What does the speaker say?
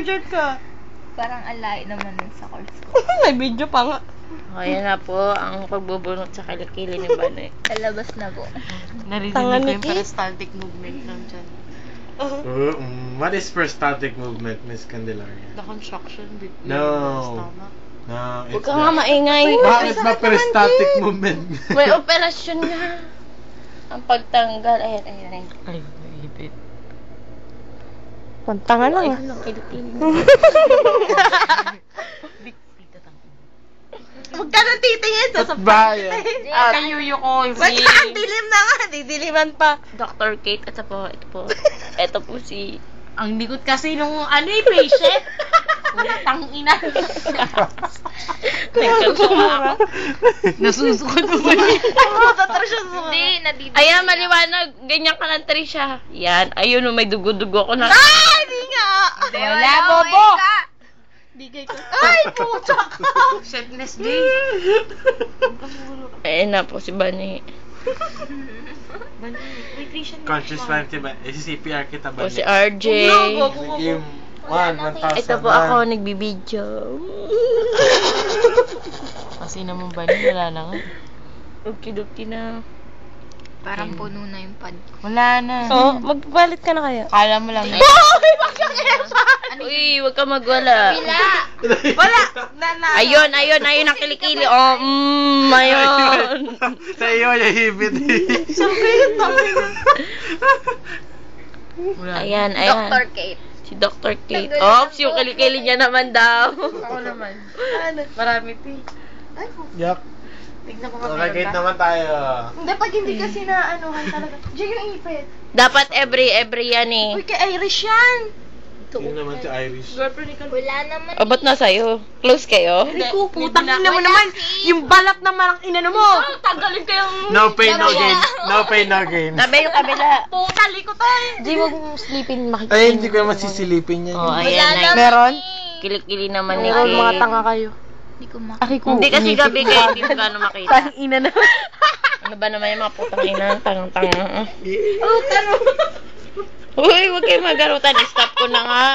Picture ka. Parang alay naman sa course ko. May video pa nga. Ayan na po ang pagbubunot sa kilikili ni Bane. Kalabas na po. Narinig Tanga ko ni yung Kate. peristaltic movement lang dyan. What is peristaltic movement, Miss Candelaria? The construction with No. your stomach. No, Huwag it's ka nga not. maingay. Bakit ba peristaltic movement? May operasyon nga. Ang pagtanggal. Ayan, ayan, ayan. Ay, ipit. Pantanga lang Ay, ah. ano, kilikili. Huwag ka nang titingin sa Ba't ba yan? Kayuyo ko. Wag ka, ang dilim na nga. Didiliman pa. Dr. Kate. At po, ito po. Ito po si... Ang likod kasi nung ano eh, patient. Tangina. Nagkasama ako. Nasusukot mo ba niya? Hindi, nadidili. Ayan, maliwanag. Ganyan ka lang, Trisha. Yan. Ayun, may dugo-dugo ko na. Ah! Hindi nga! Wala, bobo! Bigay ko. Ay, puta ka! Shitness day. Ayan na po si Bani. Conscious lang, diba? CPR kita ba? Po si RJ. Game 1,000. Ito po ako, nagbibideo. Kasi naman Bani, wala na nga. Uki-duki na. Parang puno na yung pad ko. Wala na. Oh, magbalit ka na kaya. Kala mo lang. Uy, wag ka magwala. Bila! Wala! Ayun ang kilikili. Oh, ayun. Sa iyo, yung hibit. Sabihin namin. Ayan. Dr. Kate. Si Dr. Kate. Oops, yung kilikili niya naman daw. Ako naman. Ano? Marami ito. Ay, po. Yak. Tignan mo Okay, naman tayo. Hindi, pag hindi kasi na anuhan talaga. Diyan yung ipit. Dapat every yan eh. Uy, kay Irish yan. Yun naman si Irish. Wala naman. O, ba't nasa'yo? Close kayo? Rico, putang ina mo naman. Yung balat na marang inano mo. Tanggalin ko yung... No pain, no gain. No pain, no gain. Tabi yung kabila. Puta, liko tayo. Di, wag mo sleepin makikita. Ay, hindi ko naman sisilipin yan. Oh, ayan na. Meron? Kilikili naman ni Meron, mga Kate. tanga kayo. Hindi ko Hindi kasi gabi kayo, hindi mo gano'n makita. Tang ina na. Ano ba naman yung mga putang ina? Tangang-tanga. Oh, taro. Uy, wag kayo magarutan. Stop ko na nga.